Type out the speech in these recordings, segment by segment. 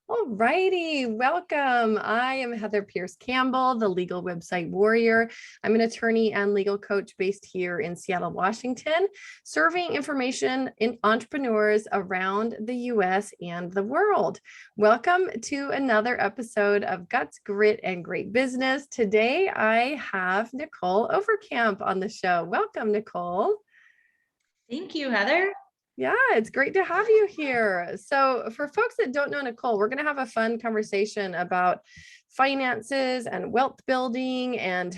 All righty, welcome. I am Heather Pierce Campbell, the legal website warrior. I'm an attorney and legal coach based here in Seattle, Washington, serving information in entrepreneurs around the US and the world. Welcome to another episode of Guts, Grit, and Great Business. Today, I have Nicholle Overkamp on the show. Welcome, Nicholle. Thank you, Heather. Yeah, it's great to have you here. So for folks that don't know Nicholle, we're going to have a fun conversation about finances and wealth building. And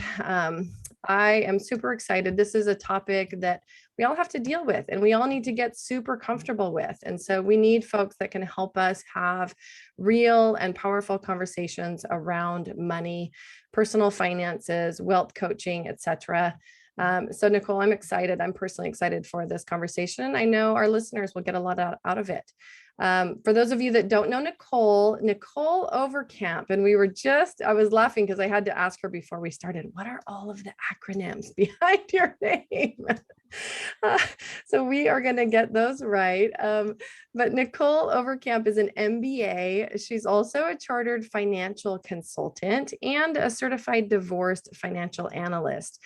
I am super excited. This is a topic that we all have to deal with and we all need to get super comfortable with. And so we need folks that can help us have real and powerful conversations around money, personal finances, wealth coaching, etc. So Nicholle, I'm excited. I'm personally excited for this conversation. I know our listeners will get a lot out of it. For those of you that don't know Nicholle Overkamp, and I was laughing because I had to ask her before we started, what are all of the acronyms behind your name? So we are going to get those right. But Nicholle Overkamp is an MBA. She's also a chartered financial consultant and a certified divorced financial analyst.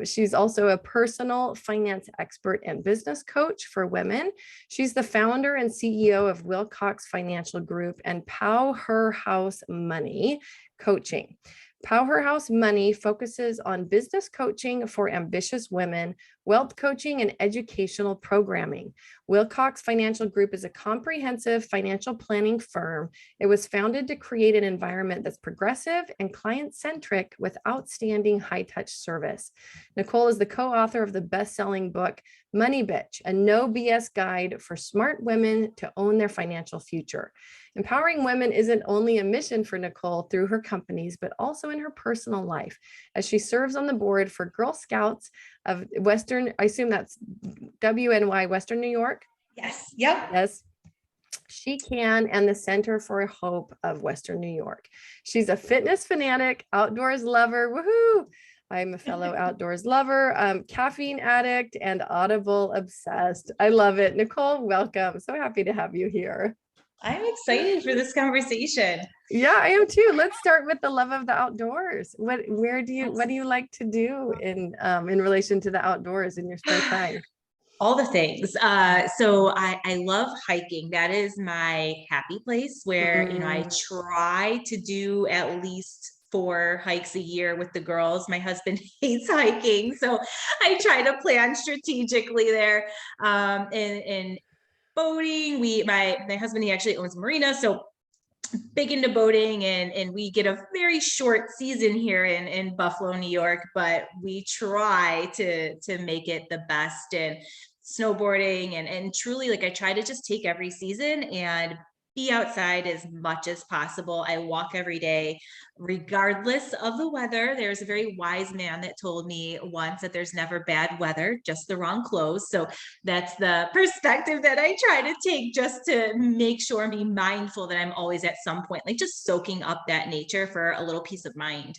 She's also a personal finance expert and business coach for women. She's the founder and CEO of Wilcox Financial Group and Powerhouse Money Coaching. Powerhouse Money focuses on business coaching for ambitious women, wealth coaching, and educational programming. Wilcox Financial Group is a comprehensive financial planning firm. It was founded to create an environment that's progressive and client-centric with outstanding high-touch service. Nicholle is the co-author of the best-selling book, Money Bitch, a no BS guide for smart women to own their financial future. Empowering women isn't only a mission for Nicholle through her companies, but also in her personal life, as she serves on the board for Girl Scouts of Western, I assume that's WNY, Western New York? Yes. Yep. Yes. She Can, and the Center for Hope of Western New York. She's a fitness fanatic, outdoors lover. Woohoo! I'm a fellow outdoors lover, caffeine addict, and Audible obsessed. I love it. Nicholle, welcome. So happy to have you here. I'm excited for this conversation. Yeah, I am too. Let's start with the love of the outdoors. What do you like to do in relation to the outdoors in your spare time? All the things. So I love hiking. That is my happy place where, I try to do at least 4 hikes a year with the girls. My husband hates hiking, so I try to plan strategically there. And boating, my husband, he actually owns a marina, so big into boating, and we get a very short season here in Buffalo, New York, but we try to make it the best. And snowboarding and truly, like, I try to just take every season and be outside as much as possible. I walk every day, regardless of the weather. There's a very wise man that told me once that there's never bad weather, just the wrong clothes. So that's the perspective that I try to take, just to make sure and be mindful that I'm always at some point, like, just soaking up that nature for a little peace of mind.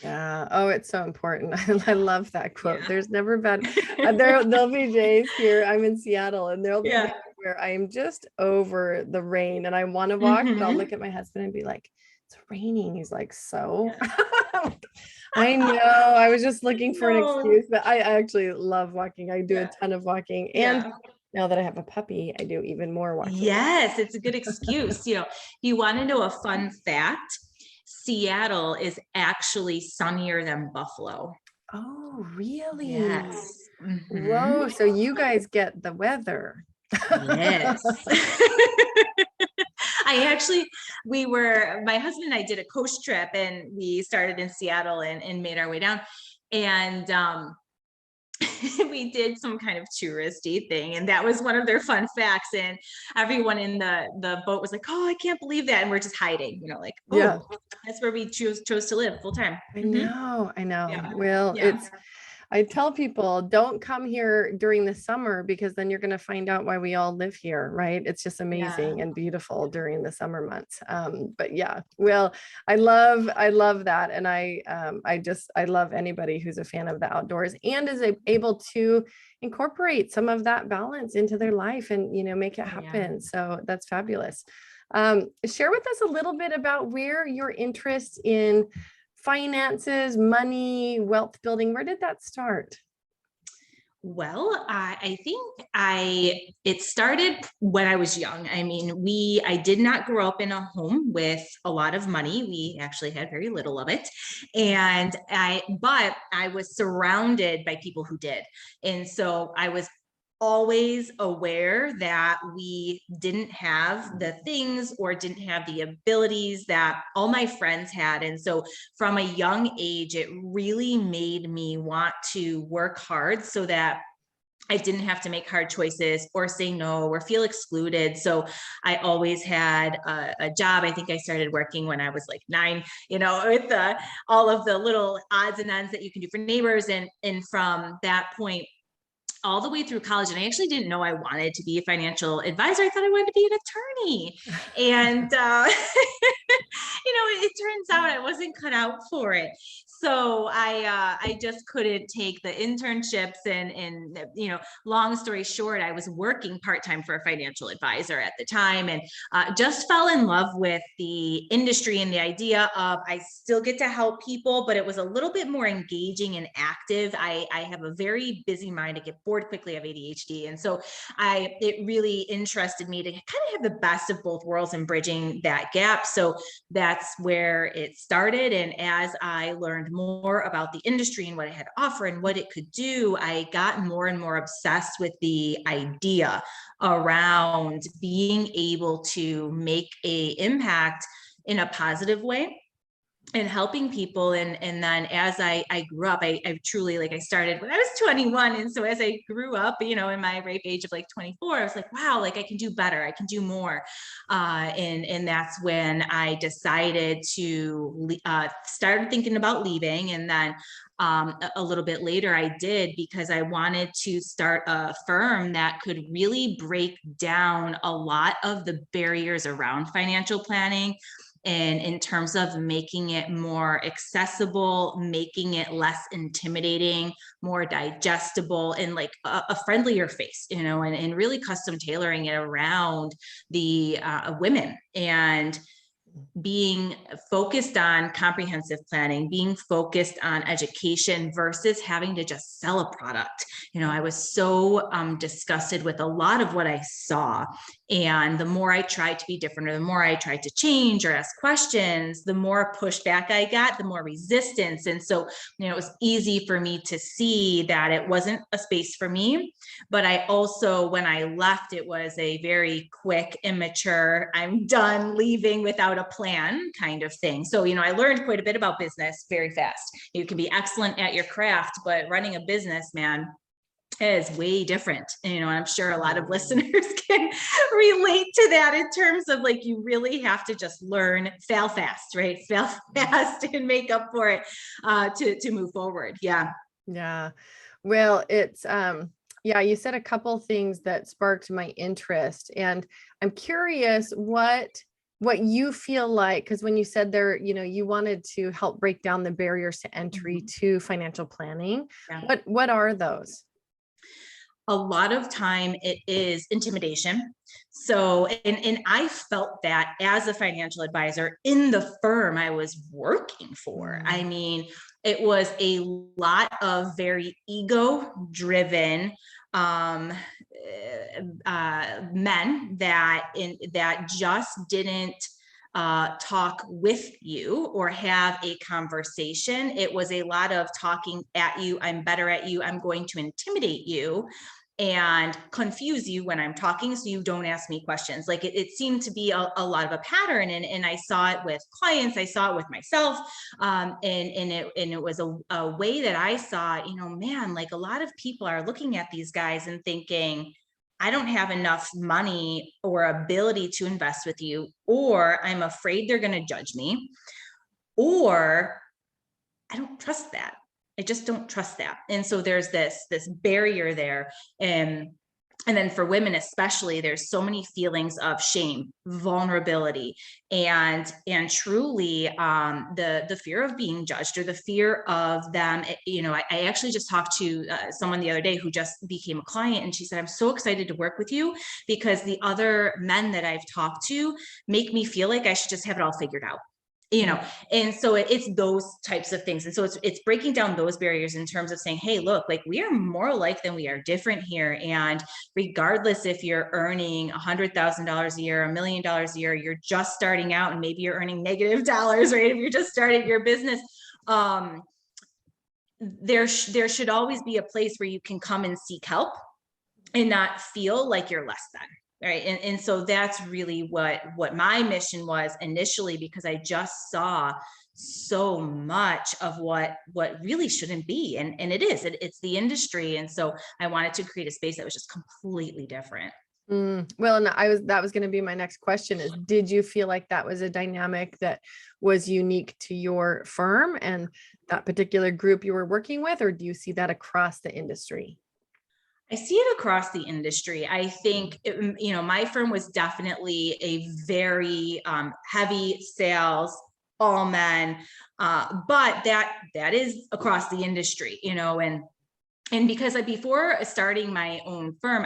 Yeah. Oh, it's so important. I love that quote. Yeah. There's never been, there'll be days here. I'm in Seattle, and there'll be days where I am just over the rain and I want to walk, but I'll look at my husband and be like, it's raining. He's like, so I know, I was just looking for an excuse, but I actually love walking. I do a ton of walking. And now that I have a puppy, I do even more walking. Yes, it's a good excuse. You want to know a fun fact? Seattle is actually sunnier than Buffalo. Oh, really? Yes. Whoa. So you guys get the weather. Yes. My husband and I did a coast trip, and we started in Seattle and made our way down. And we did some kind of touristy thing, and that was one of their fun facts. And everyone in the boat was like, "Oh, I can't believe that!" And we're just hiding, like, "Oh, yeah, that's where we chose to live full time." I know. Yeah. Well, yeah. I tell people, don't come here during the summer because then you're going to find out why we all live here, right? It's just Yeah. amazing and beautiful during the summer months. But yeah, well, I love that. And I love anybody who's a fan of the outdoors and is able to incorporate some of that balance into their life and, make it Yeah. happen. So that's fabulous. Share with us a little bit about where your interest in finances, money, wealth building, where did that start? Well, I think it started when I was young. I mean, I did not grow up in a home with a lot of money. We actually had very little of it. But I was surrounded by people who did. And so I was always aware that we didn't have the things or didn't have the abilities that all my friends had. And so from a young age, it really made me want to work hard so that I didn't have to make hard choices or say no or feel excluded. So I always had a job. I think I started working when I was like 9, with all of the little odds and ends that you can do for neighbors. And from that point, all the way through college. And I actually didn't know I wanted to be a financial advisor. I thought I wanted to be an attorney. And, it turns out I wasn't cut out for it. So I just couldn't take the internships and long story short, I was working part-time for a financial advisor at the time and just fell in love with the industry and the idea of I still get to help people, but it was a little bit more engaging and active. I have a very busy mind. I get bored quickly. I have ADHD. And so it really interested me to kind of have the best of both worlds and bridging that gap. So that's where it started. And as I learned more about the industry and what it had to offer and what it could do, I got more and more obsessed with the idea around being able to make an impact in a positive way and helping people. And then as I grew up, I truly, like, I started when I was 21. And so as I grew up, in my ripe age of like 24, I was like, wow, like I can do better. I can do more. And that's when I decided to started thinking about leaving. And then a little bit later I did, because I wanted to start a firm that could really break down a lot of the barriers around financial planning. And in terms of making it more accessible, making it less intimidating, more digestible, and like a friendlier face, and really custom tailoring it around the women, and being focused on comprehensive planning, being focused on education versus having to just sell a product. I was so disgusted with a lot of what I saw. And the more I tried to be different, or the more I tried to change or ask questions, the more pushback I got, the more resistance. And so, it was easy for me to see that it wasn't a space for me. But I also, when I left, it was a very quick, immature, I'm done leaving without a plan kind of thing. So, I learned quite a bit about business very fast. You can be excellent at your craft, but running a business, man, is way different. And, I'm sure a lot of listeners can relate to that in terms of like, you really have to just learn, fail fast, right? Fail fast and make up for it to move forward. Yeah. Yeah. Well, it's, yeah, you said a couple things that sparked my interest, and I'm curious what you feel like, because when you said there, you wanted to help break down the barriers to entry to financial planning. Yeah. What are those? A lot of time it is intimidation. So, and I felt that as a financial advisor in the firm I was working for. I mean, it was a lot of very ego driven men that just didn't talk with you or have a conversation. It was a lot of talking at you. I'm better at you. I'm going to intimidate you and confuse you when I'm talking, so you don't ask me questions. Like it seemed to be a lot of a pattern, and I saw it with clients, I saw it with myself, and it was a way that I saw, man, like a lot of people are looking at these guys and thinking, I don't have enough money or ability to invest with you, or I'm afraid they're going to judge me, or I don't trust that. I just don't trust that. And so there's this barrier there. And then for women especially, there's so many feelings of shame, vulnerability, and truly the fear of being judged, or the fear of them. I actually just talked to someone the other day who just became a client, and she said, I'm so excited to work with you because the other men that I've talked to make me feel like I should just have it all figured out. And so it's those types of things. And so it's breaking down those barriers in terms of saying, hey, look, like, we are more alike than we are different here. And regardless if you're earning $100,000 a year, $1 million a year, you're just starting out and maybe you're earning negative dollars, right? If you're just starting your business, there should always be a place where you can come and seek help and not feel like you're less than. Right. And so that's really what my mission was initially, because I just saw so much of what really shouldn't be. And it's the industry. And so I wanted to create a space that was just completely different. Well, and that was going to be my next question is, did you feel like that was a dynamic that was unique to your firm and that particular group you were working with, or do you see that across the industry? I see it across the industry. I think, my firm was definitely a very heavy sales, all men, but that is across the industry, and because before starting my own firm,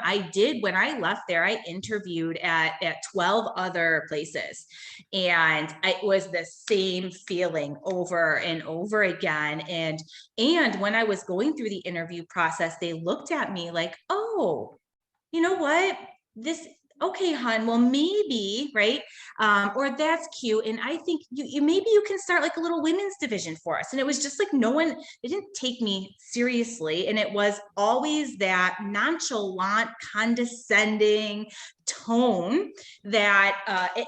when I left there, I interviewed at 12 other places, and it was the same feeling over and over again. And when I was going through the interview process, they looked at me like, oh, you know what? Okay, hon, well, maybe, right? Or that's cute. And I think maybe you can start like a little women's division for us. And it was just like, they didn't take me seriously. And it was always that nonchalant, condescending tone that,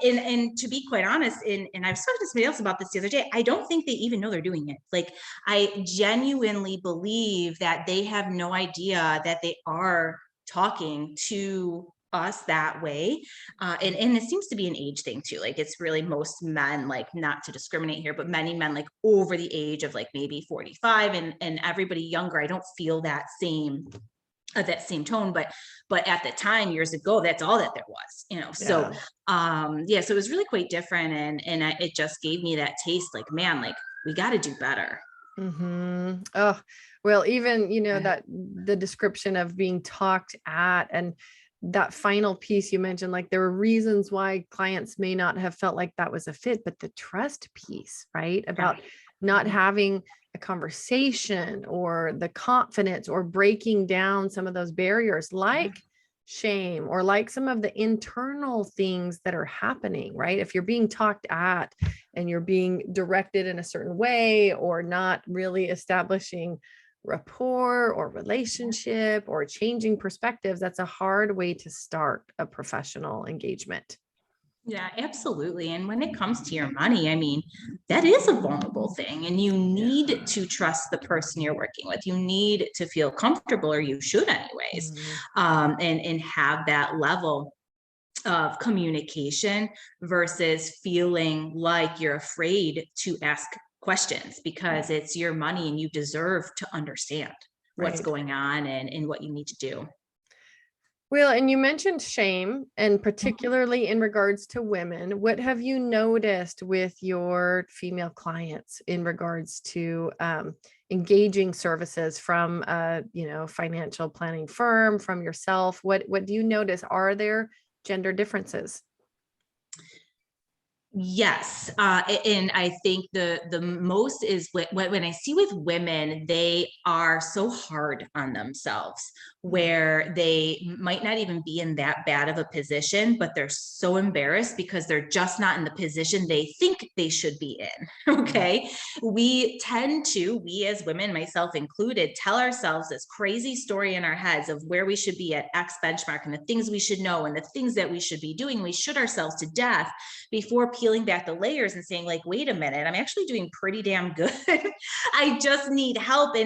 and to be quite honest, and I was talking to somebody else about this the other day, I don't think they even know they're doing it. Like, I genuinely believe that they have no idea that they are talking to us that way. And it seems to be an age thing too. Like, it's really most men, like, not to discriminate here, but many men like over the age of like maybe 45, and everybody younger, I don't feel that same tone, but at the time, years ago, that's all that there was, so so it was really quite different. And it just gave me that taste, like, man, like, we got to do better. Oh, well, even, that the description of being talked at, and that final piece you mentioned, like, there were reasons why clients may not have felt like that was a fit, but the trust piece, right? About not having a conversation or the confidence, or breaking down some of those barriers, like shame, or like some of the internal things that are happening, right? If you're being talked at and you're being directed in a certain way, or not really establishing rapport or relationship or changing perspectives, that's a hard way to start a professional engagement. Yeah, absolutely. And when it comes to your money, I mean, that is a vulnerable thing, and you need to trust the person you're working with. You need to feel comfortable, or you should anyways, and have that level of communication, versus feeling like you're afraid to ask questions, because it's your money and you deserve to understand what's going on and what you need to do. Well, and you mentioned shame, and particularly in regards to women. What have you noticed with your female clients in regards to engaging services from a financial planning firm, from yourself? What do you notice? Are there gender differences? Yes. And I think the most is when I see with women, they are so hard on themselves, where they might not even be in that bad of a position, but they're so embarrassed because they're just not in the position they think they should be in. Okay. We as women, myself included, tell ourselves this crazy story in our heads of where we should be at X benchmark, and the things we should know, and the things that we should be doing. We should ourselves to death before peeling back the layers and saying, like, wait a minute, I'm actually doing pretty damn good. I just need help.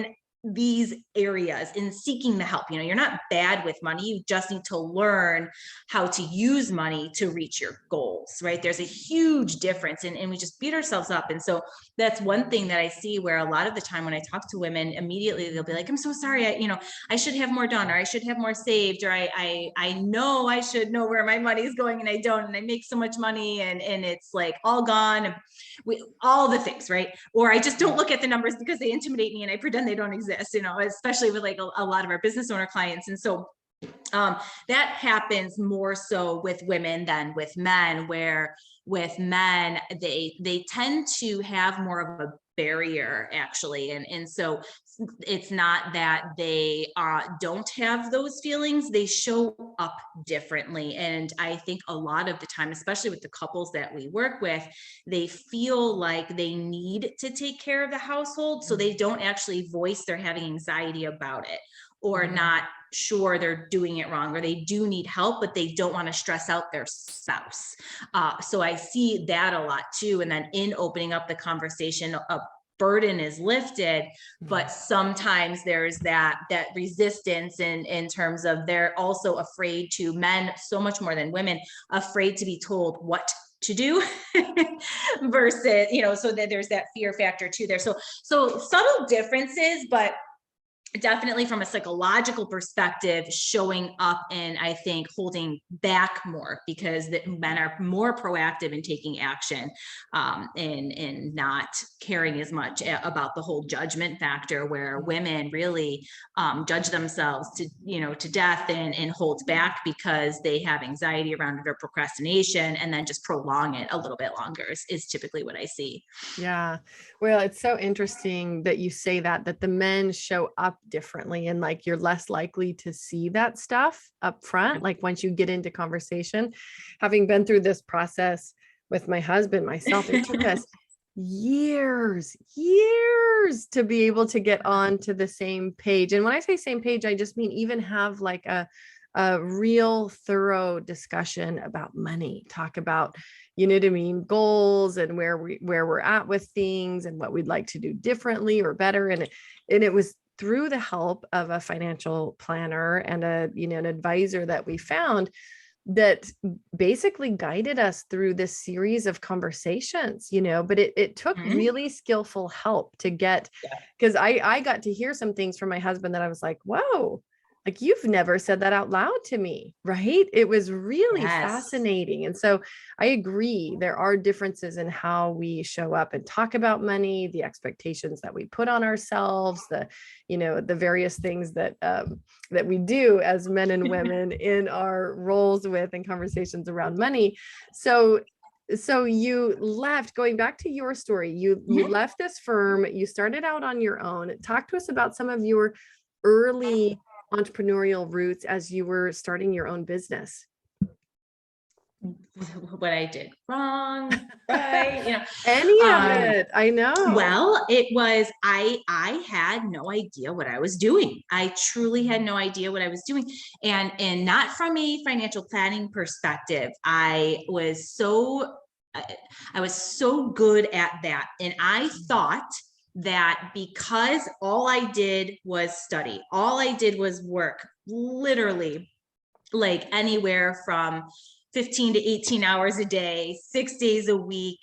these areas in seeking the help. You're not bad with money. You just need to learn how to use money to reach your goals, right? There's a huge difference, and we just beat ourselves up. And so that's one thing that I see, where a lot of the time when I talk to women, immediately they'll be like, I'm so sorry, I should have more done, or I should have more saved, or I know I should know where my money is going and I don't, and I make so much money and it's like all gone, and all the things, right? Or I just don't look at the numbers because they intimidate me and I pretend they don't exist, especially with like a lot of our business owner clients. And so that happens more so with women than with men, where with men, they tend to have more of a barrier, actually. And so it's not that they don't have those feelings, they show up differently. And I think a lot of the time, especially with the couples that we work with, they feel like they need to take care of the household, so they don't actually voice they're having anxiety about it, or not sure they're doing it wrong, or they do need help, but they don't want to stress out their spouse. So I see that a lot too. And then in opening up the conversation, a burden is lifted, but sometimes there's that resistance in terms of they're also afraid to, men so much more than women, afraid to be told what to do versus, so that there's that fear factor too there. So subtle differences, but definitely from a psychological perspective, showing up and I think holding back more, because the men are more proactive in taking action, and not caring as much about the whole judgment factor, where women really judge themselves to death and hold back because they have anxiety around it or procrastination, and then just prolong it a little bit longer is typically what I see. Yeah. Well, it's so interesting that you say that the men show up differently, and like you're less likely to see that stuff up front. Like once you get into conversation, having been through this process with my husband, myself, it took us years to be able to get on to the same page. And when I say same page, I just mean even have like a real thorough discussion about money, talk about, goals and where we're at with things and what we'd like to do differently or better. And it was through the help of a financial planner and an advisor that we found that basically guided us through this series of conversations, but it took really skillful help to get, because I got to hear some things from my husband that I was like, whoa, like you've never said that out loud to me, right? It was really fascinating. And so I agree, there are differences in how we show up and talk about money, the expectations that we put on ourselves, the various things that we do as men and women in our roles with and conversations around money. So you left, going back to your story, you left this firm, you started out on your own. Talk to us about some of your early entrepreneurial roots as you were starting your own business. What I did wrong, right? Any of it. I know. Well, it was, I had no idea what I was doing. I truly had no idea what I was doing. And not from a financial planning perspective. I was so good at that. And I thought that because all I did was study, all I did was work, literally like anywhere from 15 to 18 hours a day, 6 days a week.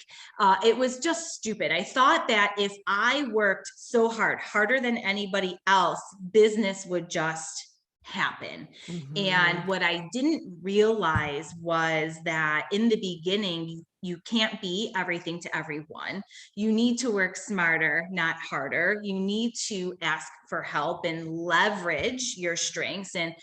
It was just stupid. I thought that if I worked so hard, harder than anybody else, business would just happen. And what I didn't realize was that in the beginning, you can't be everything to everyone. You need to work smarter, not harder. You need to ask for help and leverage your strengths. And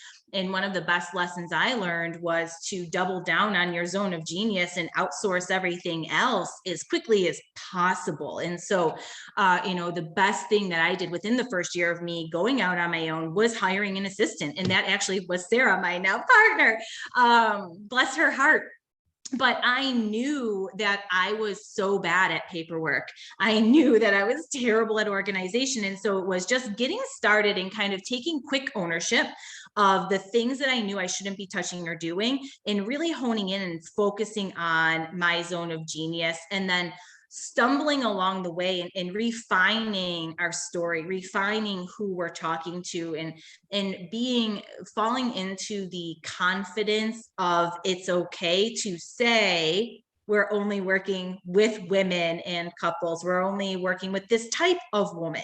one of the best lessons I learned was to double down on your zone of genius and outsource everything else as quickly as possible. And so, the best thing that I did within the first year of me going out on my own was hiring an assistant. And that actually was Sarah, my now partner. Bless her heart. But I knew that I was so bad at paperwork. I knew that I was terrible at organization. And so it was just getting started and kind of taking quick ownership of the things that I knew I shouldn't be touching or doing, and really honing in and focusing on my zone of genius. And then stumbling along the way and refining our story, refining who we're talking to, and falling into the confidence of it's okay to say, we're only working with women and couples. We're only working with this type of woman,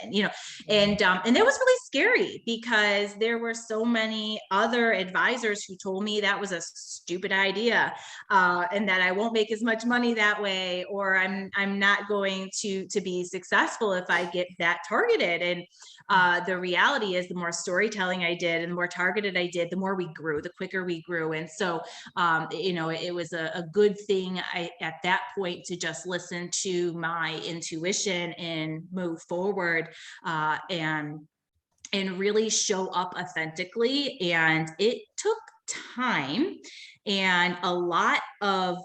and that was really scary because there were so many other advisors who told me that was a stupid idea, and that I won't make as much money that way, or I'm not going to be successful if I get that targeted. And the reality is, the more storytelling I did and the more targeted I did, the more we grew, the quicker we grew. And so, it was a good thing at that point to just listen to my intuition and move forward, and really show up authentically. And it took time and a lot of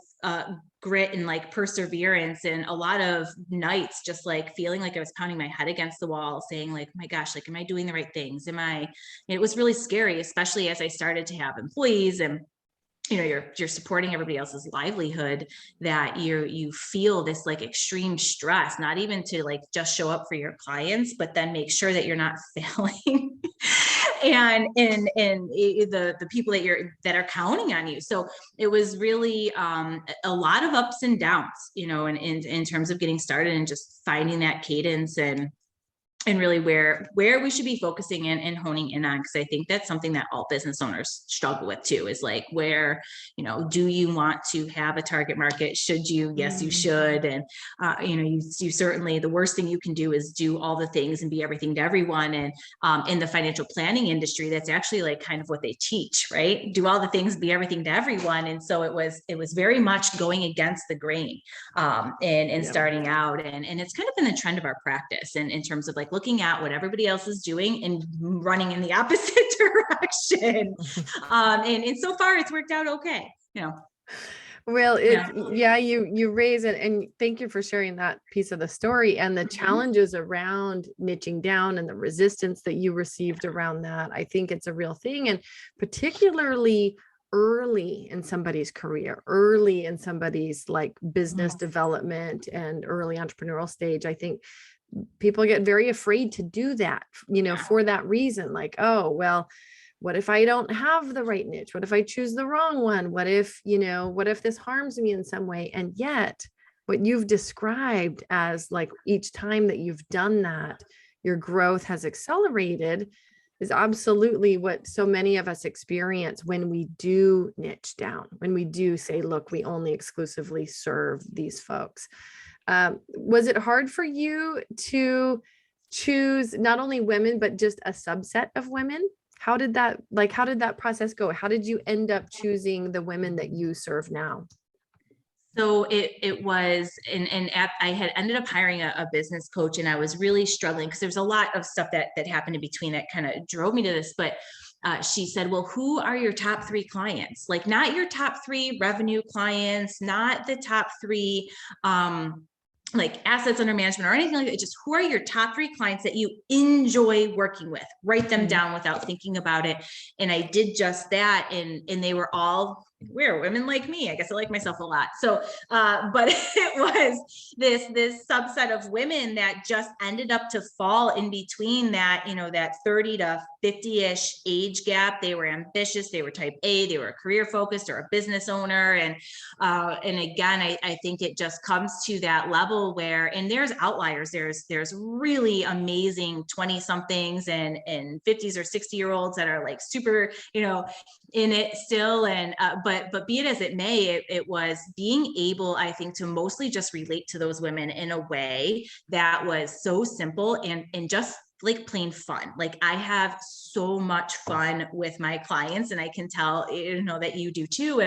grit and like perseverance, and a lot of nights just like feeling like I was pounding my head against the wall, saying like, my gosh, like, am I doing the right things? It was really scary, especially as I started to have employees, and you're supporting everybody else's livelihood, that you feel this like extreme stress, not even to like just show up for your clients, but then make sure that you're not failing and the people that are counting on you. So it was really a lot of ups and downs, in terms of getting started and just finding that cadence and really where we should be focusing and honing in on. Because I think that's something that all business owners struggle with too, is like, where, do you want to have a target market? Should you? Yes, you should. And, you certainly, the worst thing you can do is do all the things and be everything to everyone. And in the financial planning industry, that's actually like kind of what they teach, right? Do all the things, be everything to everyone. And so it was very much going against the grain, and starting out. And it's kind of been the trend of our practice, and in terms of like looking at what everybody else is doing and running in the opposite direction. And so far it's worked out okay, Well, you raise it, and thank you for sharing that piece of the story and the challenges around niching down and the resistance that you received around that. I think it's a real thing, and particularly early in somebody's career, early in somebody's like business development and early entrepreneurial stage. I think people get very afraid to do that, for that reason, like, oh, well, what if I don't have the right niche? What if I choose the wrong one? What if this harms me in some way? And yet what you've described as like each time that you've done that, your growth has accelerated, is absolutely what so many of us experience when we do niche down, when we do say, look, we only exclusively serve these folks. Was it hard for you to choose not only women, but just a subset of women? How did that process go? How did you end up choosing the women that you serve now? So it was, I had ended up hiring a business coach, and I was really struggling because there's a lot of stuff that happened in between that kind of drove me to this. But she said, well, who are your top 3 clients? Like, not your top 3 revenue clients, not the top 3 like assets under management or anything like that. Just who are your top 3 clients that you enjoy working with? Write them down without thinking about it. And I did just that. And they were all we're women like me. I guess I like myself a lot. So, but it was this subset of women that just ended up to fall in between that, that 30 to 50-ish age gap. They were ambitious. They were type A. They were career focused or a business owner. And again, I think it just comes to that level where, and there's outliers. There's really amazing 20 somethings and 50s or 60-year-olds that are like super, in it still. And, but be it as it may, it was being able, I think, to mostly just relate to those women in a way that was so simple and just like plain fun. Like, I have so much fun with my clients, and I can tell, that you do too.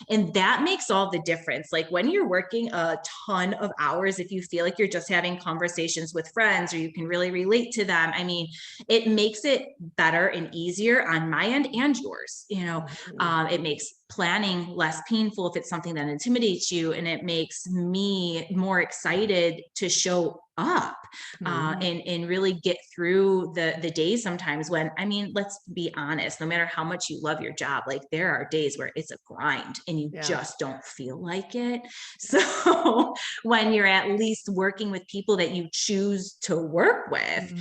And that makes all the difference. Like, when you're working a ton of hours, if you feel like you're just having conversations with friends or you can really relate to them, I mean, it makes it better and easier on my end and yours. It makes planning less painful if it's something that intimidates you, and it makes me more excited to show up and really get through the days sometimes when, mean, let's be honest, no matter how much you love your job, like there are days where it's a grind and you just don't feel like it. So when you're at least working with people that you choose to work with,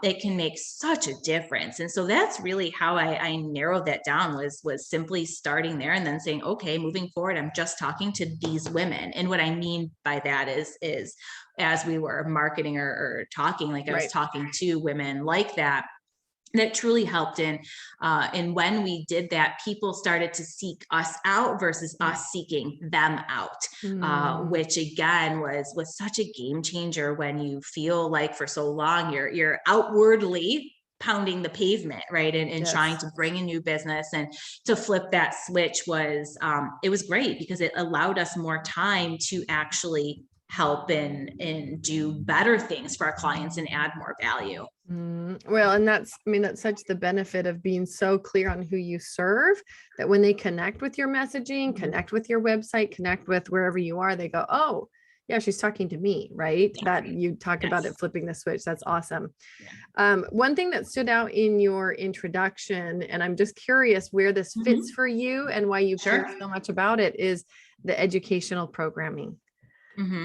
it can make such a difference. And so that's really how I narrowed that down, was simply starting there and then saying, okay, moving forward, I'm just talking to these women. And what I mean by that is as we were marketing or talking, like I was talking to women like that truly helped in. And when we did that, people started to seek us out versus us seeking them out, which again was such a game changer when you feel like for so long you're outwardly pounding the pavement, right? And trying to bring in new business, and to flip that switch was, it was great because it allowed us more time to actually help and do better things for our clients and add more value. Well, and that's such the benefit of being so clear on who you serve, that when they connect with your messaging, connect with your website, connect with wherever you are, they go, oh yeah, she's talking to me, right? That you talk about it, flipping the switch. That's awesome. One thing that stood out in your introduction, and I'm just curious where this fits for you and why you care so much about it, is the educational programming.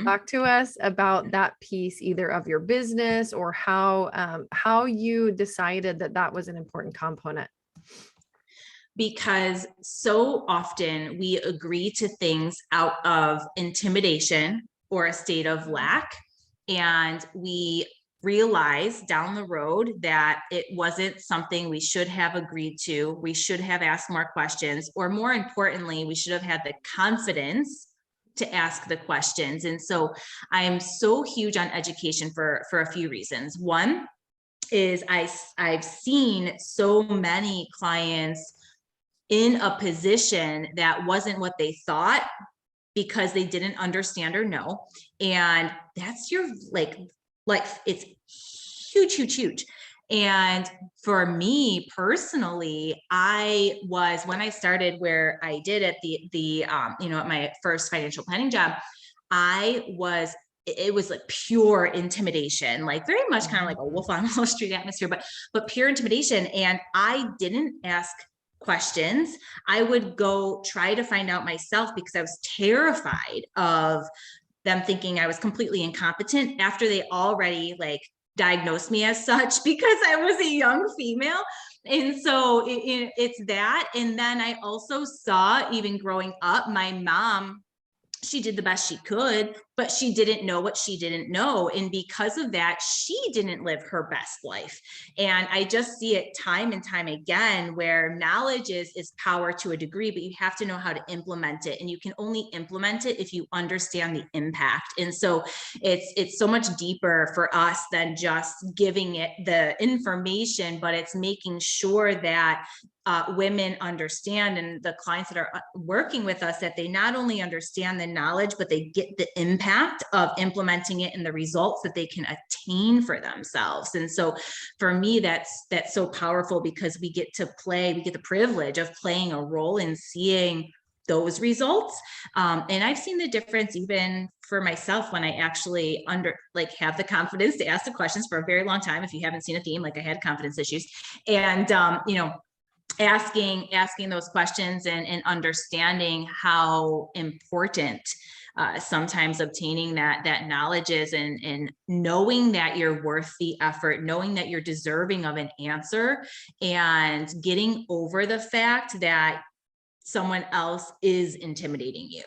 Talk to us about that piece, either of your business or how you decided that was an important component. Because so often we agree to things out of intimidation or a state of lack, and we realize down the road that it wasn't something we should have agreed to. We should have asked more questions, or more importantly, we should have had the confidence to ask the questions. And so I am so huge on education for a few reasons. One is I've seen so many clients in a position that wasn't what they thought because they didn't understand or know. And that's your life. It's huge, huge, huge. And for me personally, when I started where I did at at my first financial planning job, it was like pure intimidation, like very much kind of like a Wolf on Wall Street atmosphere, but pure intimidation. And I didn't ask questions. I would go try to find out myself because I was terrified of them thinking I was completely incompetent after they already diagnosed me as such because I was a young female. And so it's that. And then I also saw, even growing up, my mom, she did the best she could, but she didn't know what she didn't know. And because of that, she didn't live her best life. And I just see it time and time again where knowledge is power to a degree, but you have to know how to implement it. And you can only implement it if you understand the impact. And so it's so much deeper for us than just giving it the information, but it's making sure that women understand, and the clients that are working with us, that they not only understand the knowledge, but they get the impact of implementing it and the results that they can attain for themselves. And so for me, that's so powerful because we get the privilege of playing a role in seeing those results. And I've seen the difference even for myself when I actually have the confidence to ask the questions. For a very long time, if you haven't seen a theme, I had confidence issues, and asking those questions and understanding how important sometimes obtaining that knowledge is, and knowing that you're worth the effort, knowing that you're deserving of an answer, and getting over the fact that someone else is intimidating you,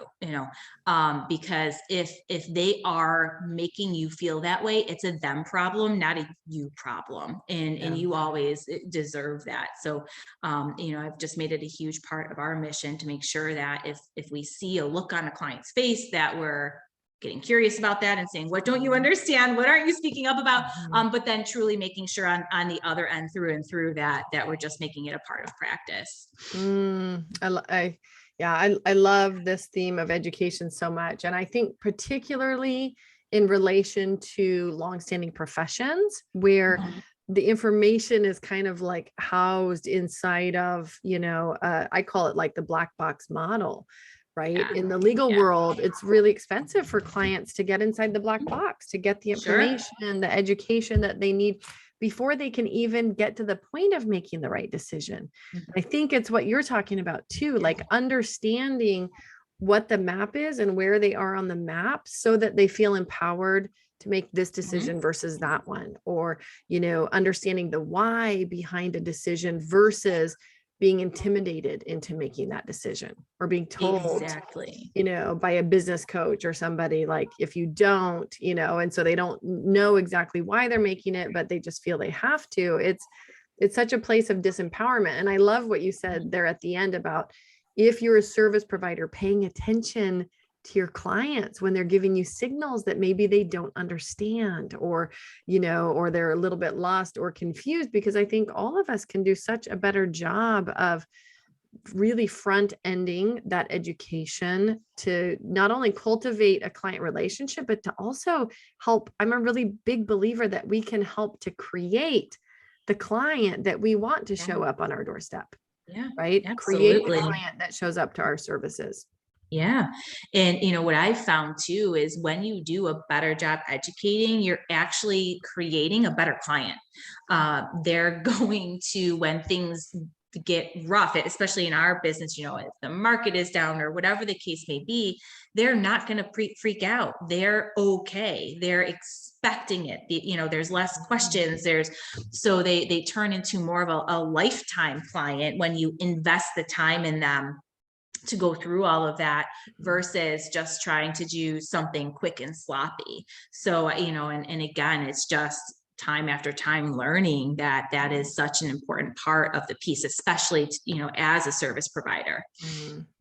because if they are making you feel that way, it's a them problem, not a you problem. And you always deserve that. So, I've just made it a huge part of our mission to make sure that if we see a look on a client's face, that we're getting curious about that and saying, what don't you understand? What aren't you speaking up about? But then truly making sure on the other end, through and through, that we're just making it a part of practice. I love this theme of education so much. And I think particularly in relation to longstanding professions where the information is kind of housed inside of, I call it the black box model. Right. Yeah. In the legal world, it's really expensive for clients to get inside the black box, to get the information, the education that they need, before they can even get to the point of making the right decision. I think it's what you're talking about too, like understanding what the map is and where they are on the map so that they feel empowered to make this decision versus that one, or, understanding the why behind a decision versus being intimidated into making that decision, or being told, Exactly. by a business coach or somebody, like, if you don't, and so they don't know exactly why they're making it, but they just feel they have to. It's such a place of disempowerment. And I love what you said there at the end about, if you're a service provider, paying attention to your clients when they're giving you signals that maybe they don't understand, or, or they're a little bit lost or confused, because I think all of us can do such a better job of really front ending that education to not only cultivate a client relationship, but to also help. I'm a really big believer that we can help to create the client that we want to show up on our doorstep. Yeah, Right? Create the absolutely. client that shows up to our services. Yeah. And what I've found too is when you do a better job educating, you're actually creating a better client. They're going to, when things get rough, especially in our business, if the market is down or whatever the case may be, they're not going to freak out. They're okay. They're expecting it. There's less questions. So they turn into more of a lifetime client when you invest the time in them to go through all of that versus just trying to do something quick and sloppy. So, and again, it's just time after time learning that is such an important part of the piece, especially, as a service provider.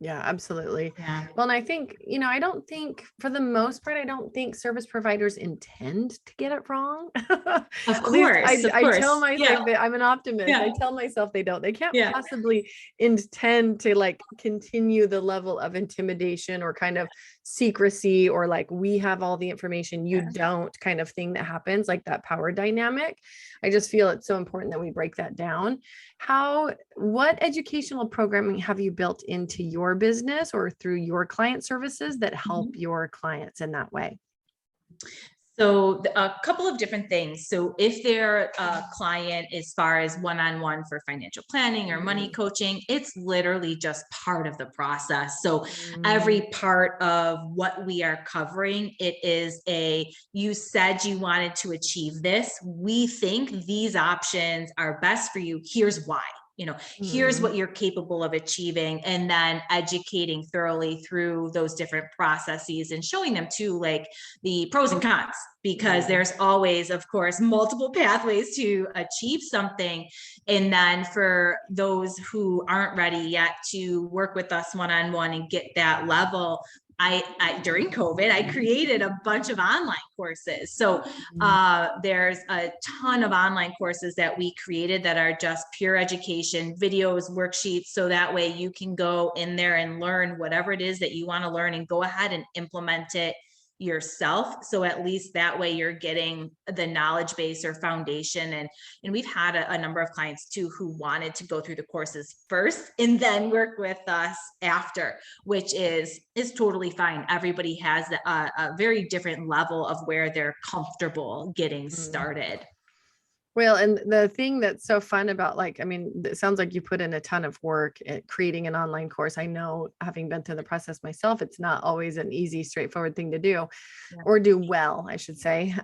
Yeah, absolutely. Yeah. Well, and I think, I don't think, for the most part, I don't think service providers intend to get it wrong. Of At least course. I tell myself that I'm an optimist. Yeah. I tell myself they can't Yeah. possibly intend to like continue the level of intimidation or kind of secrecy, or like, we have all the information, you don't, kind of thing that happens, like that power dynamic. I just feel it's so important that we break that down. What educational programming have you built into your business or through your client services that help your clients in that way? So a couple of different things. So if they're a client as far as one-on-one for financial planning or money coaching, it's literally just part of the process. So every part of what we are covering, it is you said you wanted to achieve this. We think these options are best for you. Here's why. Here's what you're capable of achieving, and then educating thoroughly through those different processes and showing them too, like the pros and cons, because there's always, of course, multiple pathways to achieve something. And then for those who aren't ready yet to work with us one-on-one and get that level, I during COVID, I created a bunch of online courses. So there's a ton of online courses that we created that are just pure education, videos, worksheets. So that way you can go in there and learn whatever it is that you want to learn and go ahead and implement it yourself. So at least that way you're getting the knowledge base or foundation. And we've had a number of clients too who wanted to go through the courses first and then work with us after, which is totally fine. Everybody has a very different level of where they're comfortable getting started. Well, and the thing that's so fun about, it sounds like you put in a ton of work at creating an online course. I know, having been through the process myself, it's not always an easy, straightforward thing to do, or do well, I should say.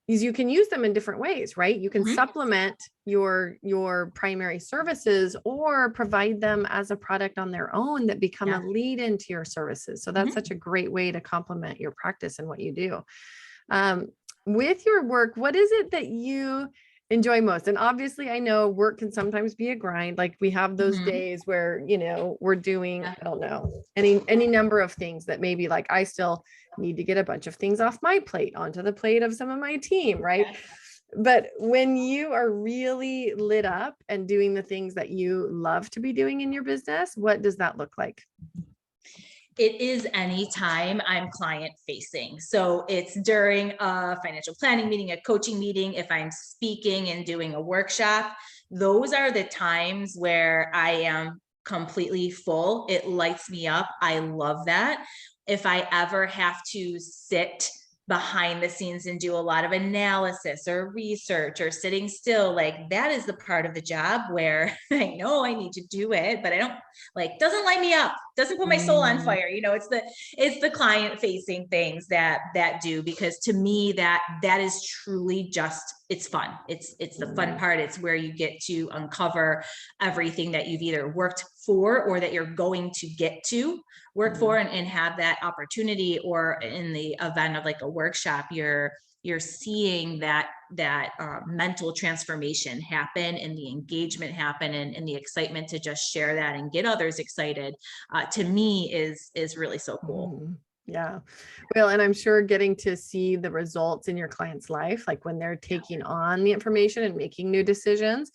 Is you can use them in different ways, right? You can supplement your primary services or provide them as a product on their own that become a lead into your services. So that's such a great way to complement your practice and what you do. With your work, what is it that you enjoy most? And obviously I know work can sometimes be a grind. Like, we have those days where, we're doing, I don't know, any number of things that maybe, like, I still need to get a bunch of things off my plate onto the plate of some of my team, right? But when you are really lit up and doing the things that you love to be doing in your business, what does that look like? It is anytime I'm client facing. So it's during a financial planning meeting, a coaching meeting, if I'm speaking and doing a workshop, those are the times where I am completely full. It lights me up. I love that. If I ever have to sit behind the scenes and do a lot of analysis or research or sitting still. Like that is the part of the job where I know I need to do it, but I don't doesn't light me up, doesn't put my soul on fire. It's the client facing things that do, because to me that is truly just, it's fun. It's the fun part. It's where you get to uncover everything that you've either worked for or that you're going to get to work for, and have that opportunity. Or in the event of like a workshop, you're seeing that mental transformation happen, and the engagement happen, and the excitement to just share that and get others excited, to me is really so cool. Yeah. Well, and I'm sure getting to see the results in your client's life, like when they're taking on the information and making new decisions.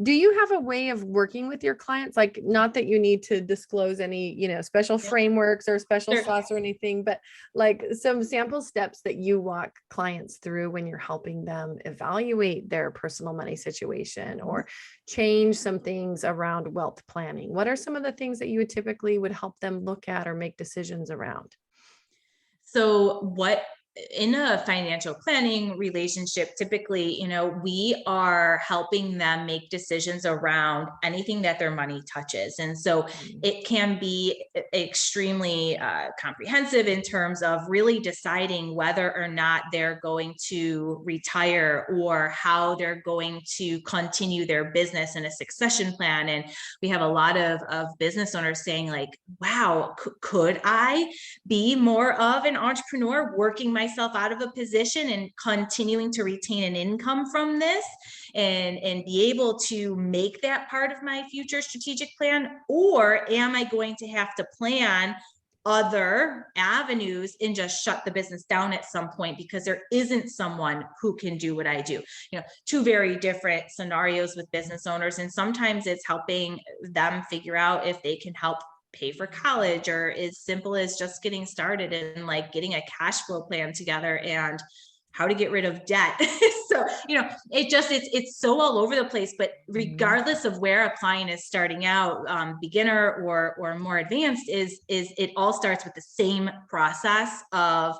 Do you have a way of working with your clients? Like, not that you need to disclose any, special frameworks or special sauce or anything, but like some sample steps that you walk clients through when you're helping them evaluate their personal money situation or change some things around wealth planning. What are some of the things that you would help them look at or make decisions around? So in a financial planning relationship, typically, we are helping them make decisions around anything that their money touches. And so it can be extremely comprehensive in terms of really deciding whether or not they're going to retire, or how they're going to continue their business in a succession plan. And we have a lot of business owners saying like, wow, could I be more of an entrepreneur, working myself out of a position and continuing to retain an income from this, and be able to make that part of my future strategic plan? Or am I going to have to plan other avenues and just shut the business down at some point because there isn't someone who can do what I do? Two very different scenarios with business owners. And sometimes it's helping them figure out if they can help pay for college, or as simple as just getting started and like getting a cash flow plan together, and how to get rid of debt. So, it's so all over the place. But regardless of where a client is starting out, beginner or more advanced, is it all starts with the same process of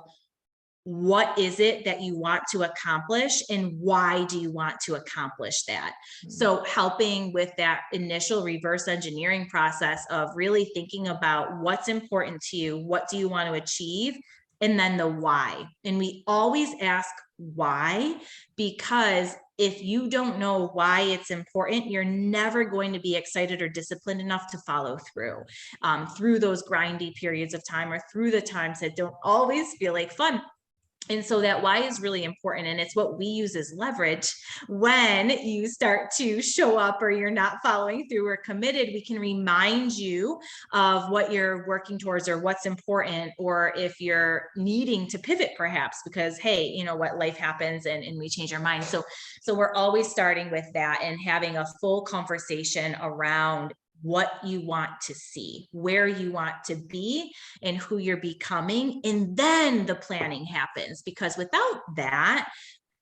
what is it that you want to accomplish, and why do you want to accomplish that? So helping with that initial reverse engineering process of really thinking about what's important to you, what do you want to achieve, and then the why. And we always ask why, because if you don't know why it's important, you're never going to be excited or disciplined enough to follow through those grindy periods of time, or through the times that don't always feel like fun. And so that why is really important. And it's what we use as leverage when you start to show up, or you're not following through or committed. We can remind you of what you're working towards, or what's important, or if you're needing to pivot perhaps because, hey, life happens and we change our mind. So we're always starting with that and having a full conversation around what you want to see, where you want to be, and who you're becoming. And then the planning happens, because without that,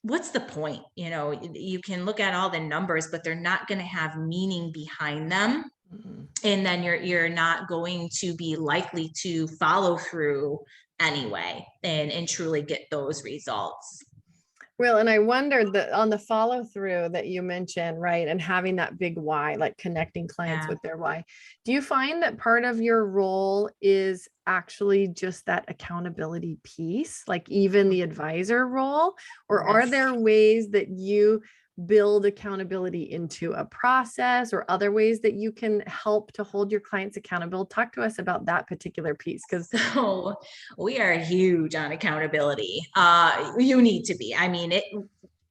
what's the point? You can look at all the numbers, but they're not going to have meaning behind them. And then you're not going to be likely to follow through anyway, and truly get those results. Well, and I wondered that on the follow through that you mentioned, right? And having that big why, like connecting clients with their why. Do you find that part of your role is actually just that accountability piece, like even the advisor role? Or are there ways that you build accountability into a process, or other ways that you can help to hold your clients accountable? Talk to us about that particular piece. So we are huge on accountability. You need to be. I mean,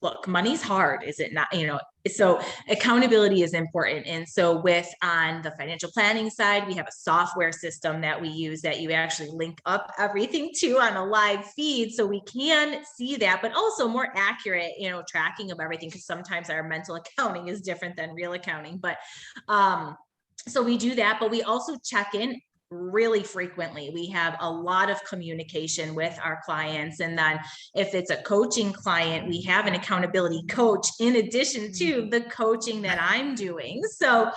look, money's hard, is it not? So accountability is important. And so on the financial planning side, we have a software system that we use that you actually link up everything to on a live feed. So we can see that, but also more accurate, tracking of everything, because sometimes our mental accounting is different than real accounting. But so we do that, but we also check in really frequently. We have a lot of communication with our clients. And then if it's a coaching client, we have an accountability coach in addition to the coaching that I'm doing. So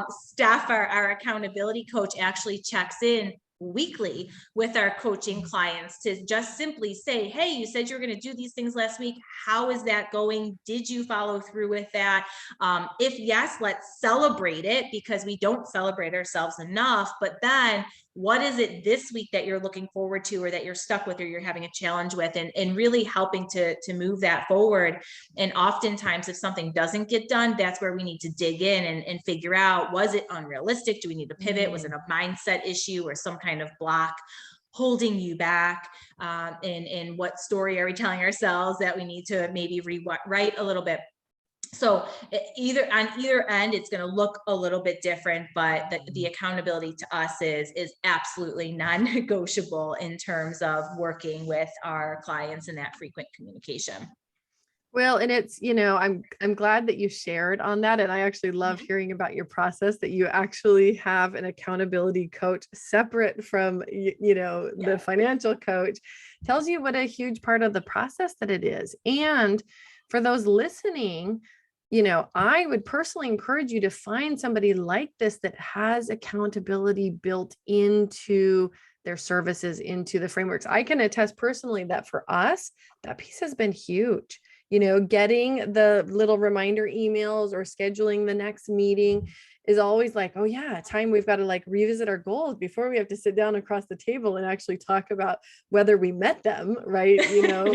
Steph, our accountability coach, actually checks in weekly with our coaching clients to just simply say, hey, you said you were going to do these things last week. How is that going? Did you follow through with that? If yes, let's celebrate it, because we don't celebrate ourselves enough. But then what is it this week that you're looking forward to, or that you're stuck with, or you're having a challenge with, and really helping to move that forward. And oftentimes if something doesn't get done, that's where we need to dig in and figure out, was it unrealistic? Do we need to pivot? Was it a mindset issue or some kind of block holding you back? And what story are we telling ourselves that we need to maybe rewrite a little bit? So on either end, it's going to look a little bit different, but the accountability to us is absolutely non-negotiable in terms of working with our clients in that frequent communication. Well, and it's, I'm glad that you shared on that. And I actually love hearing about your process, that you actually have an accountability coach separate from, the financial coach. Tells you what a huge part of the process that it is. And for those listening, I would personally encourage you to find somebody like this that has accountability built into their services, into the frameworks. I can attest personally that for us, that piece has been huge. Getting the little reminder emails or scheduling the next meeting is always like, oh yeah, time we've got to like revisit our goals before we have to sit down across the table and actually talk about whether we met them, right?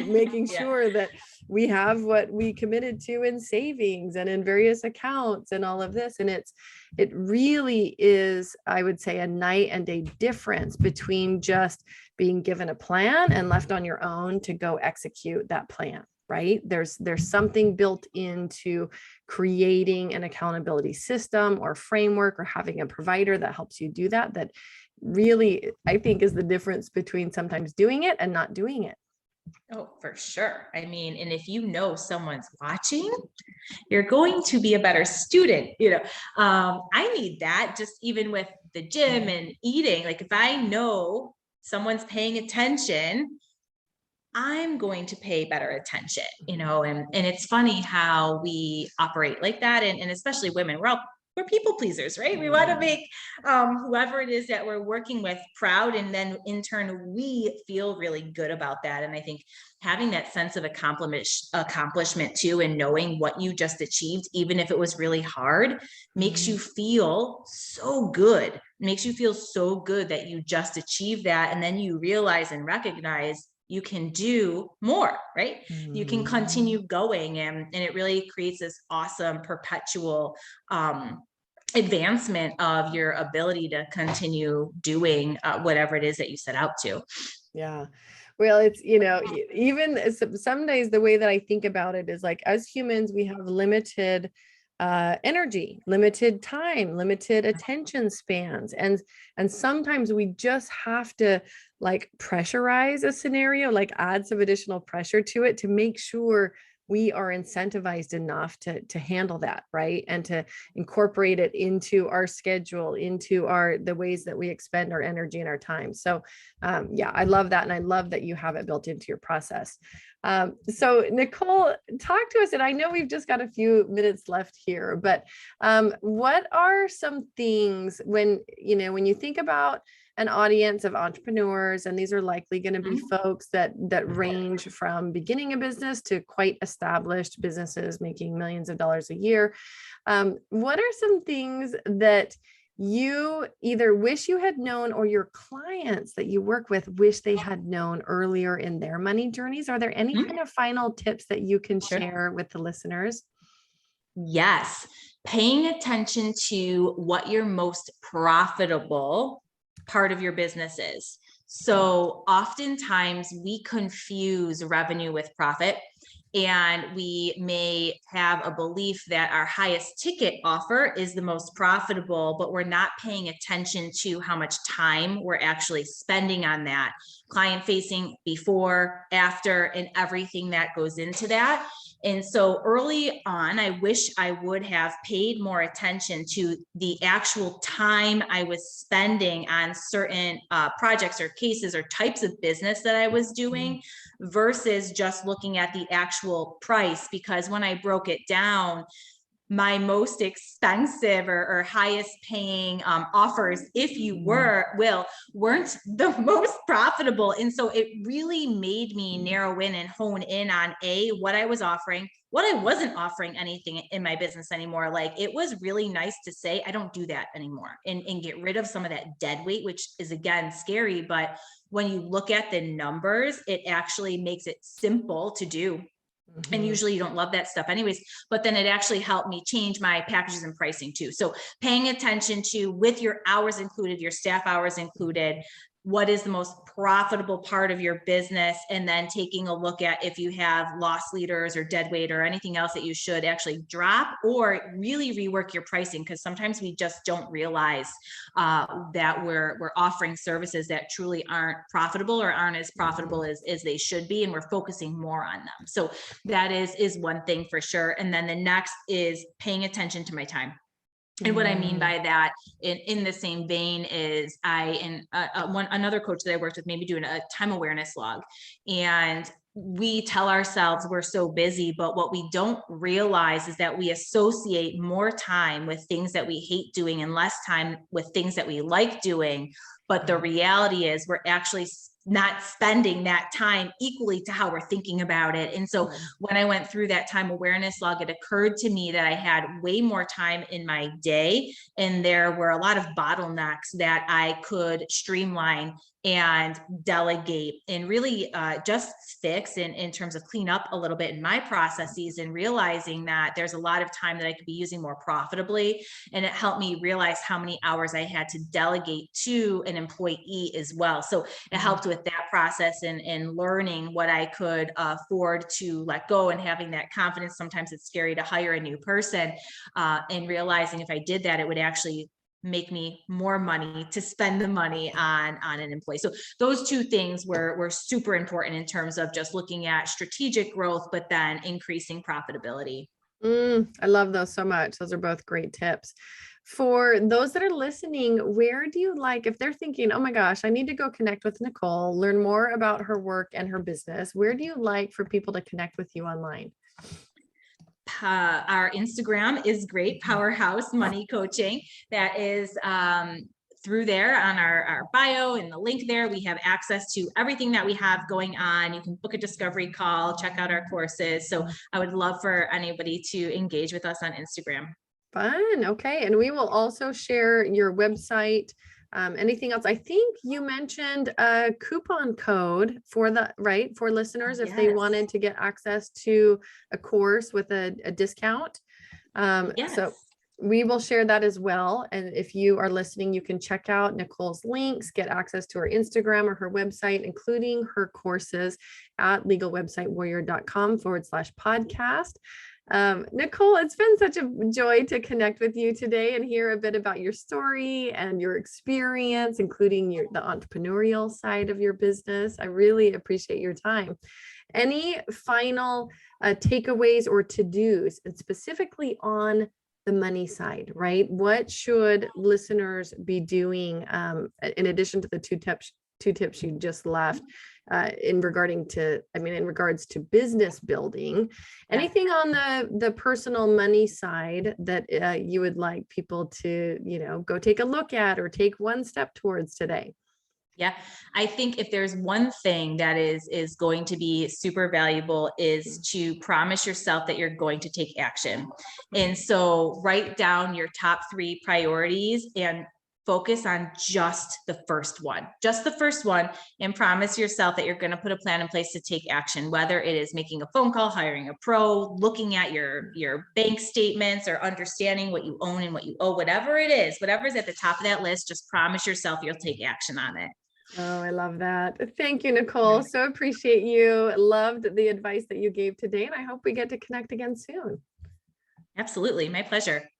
Making sure that we have what we committed to in savings and in various accounts and all of this. And it really is, I would say, a night and day difference between just being given a plan and left on your own to go execute that plan. Right? There's something built into creating an accountability system or framework, or having a provider that helps you do that, that really, I think, is the difference between sometimes doing it and not doing it. Oh, for sure. I mean, and if someone's watching, you're going to be a better student. I need that just even with the gym and eating. Like if I know someone's paying attention, I'm going to pay better attention, and it's funny how we operate like that. And especially women, we're people pleasers, right? We want to make whoever it is that we're working with proud. And then in turn, we feel really good about that. And I think having that sense of accomplishment too, and knowing what you just achieved, even if it was really hard, makes you feel so good, makes you feel so good that you just achieved that. And then you realize and recognize you can do more, right? You can continue going, and it really creates this awesome perpetual advancement of your ability to continue doing whatever it is that you set out to. Yeah. Well, it's, even some days the way that I think about it is like, as humans, we have limited energy, limited time, limited attention spans. And sometimes we just have to like pressurize a scenario, like add some additional pressure to it to make sure we are incentivized enough to handle that, right? And to incorporate it into our schedule, into the ways that we expend our energy and our time. So I love that. And I love that you have it built into your process. So Nicholle, talk to us, and I know we've just got a few minutes left here, but what are some things when you think about an audience of entrepreneurs, and these are likely going to be folks that range from beginning a business to quite established businesses making millions of dollars a year. What are some things that you either wish you had known, or your clients that you work with wish they had known earlier in their money journeys? Are there any kind of final tips that you can share with the listeners? Yes. Paying attention to what your most profitable part of your business is. So oftentimes we confuse revenue with profit, and we may have a belief that our highest ticket offer is the most profitable, but we're not paying attention to how much time we're actually spending on that, client facing, before, after, and everything that goes into that. And so early on, I wish I would have paid more attention to the actual time I was spending on certain projects or cases or types of business that I was doing, versus just looking at the actual price. Because when I broke it down, my most expensive or highest paying offers, if you weren't the most profitable. And so it really made me narrow in and hone in on what I was offering, what I wasn't offering anything in my business anymore. Like, it was really nice to say, I don't do that anymore, and get rid of some of that dead weight, which is, again, scary. But when you look at the numbers, it actually makes it simple to do. And usually you don't love that stuff anyways, but then it actually helped me change my packages and pricing too. So paying attention to, with your hours included, your staff hours included, what is the most profitable part of your business, and then taking a look at if you have loss leaders or dead weight or anything else that you should actually drop, or really rework your pricing, because sometimes we just don't realize that we're offering services that truly aren't profitable or aren't as profitable as they should be, and we're focusing more on them. So that is one thing for sure. And then the next is paying attention to my time. And what I mean by that, in the same vein, is another coach that I worked with made me do a time awareness log. And we tell ourselves we're so busy, but what we don't realize is that we associate more time with things that we hate doing and less time with things that we like doing. But the reality is we're actually not spending that time equally to how we're thinking about it. And so when I went through that time awareness log, it occurred to me that I had way more time in my day, and there were a lot of bottlenecks that I could streamline and delegate, and really just fix in terms of clean up a little bit in my processes, and realizing that there's a lot of time that I could be using more profitably. And it helped me realize how many hours I had to delegate to an employee as well. So it helped with that process, and learning what I could afford to let go, and having that confidence. Sometimes it's scary to hire a new person, and realizing if I did that, it would actually make me more money to spend the money on an employee. So those two things were super important in terms of just looking at strategic growth, but then increasing profitability. I love those so much. Those are both great tips. For those that are listening, where do you like, if they're thinking, oh my gosh, I need to go connect with Nicholle, learn more about her work and her business, where do you like for people to connect with you online? Our Instagram is great, Powerhouse Money Coaching. That is through there on our bio, and the link there, we have access to everything that we have going on. You can book a discovery call, check out our courses. So I would love for anybody to engage with us on Instagram. Fun. Okay. And we will also share your website. Anything else? I think you mentioned a coupon code for for listeners, if they wanted to get access to a course with a discount. So we will share that as well. And if you are listening, you can check out Nicholle's links, get access to her Instagram or her website, including her courses at legalwebsitewarrior.com/podcast. Nicholle, it's been such a joy to connect with you today and hear a bit about your story and your experience, including the entrepreneurial side of your business. I really appreciate your time. Any final takeaways or to-dos, and specifically on the money side, right? What should listeners be doing in addition to the two tips you just left in regards to business building? Anything on the personal money side that you would like people to, go take a look at or take one step towards today? Yeah, I think if there's one thing that is going to be super valuable, is to promise yourself that you're going to take action. And so write down your top 3 priorities and focus on just the first one, and promise yourself that you're going to put a plan in place to take action, whether it is making a phone call, hiring a pro, looking at your bank statements, or understanding what you own and what you owe, whatever it is, whatever's at the top of that list, just promise yourself you'll take action on it. Oh, I love that. Thank you, Nicholle. So appreciate you. Loved the advice that you gave today, and I hope we get to connect again soon. Absolutely. My pleasure.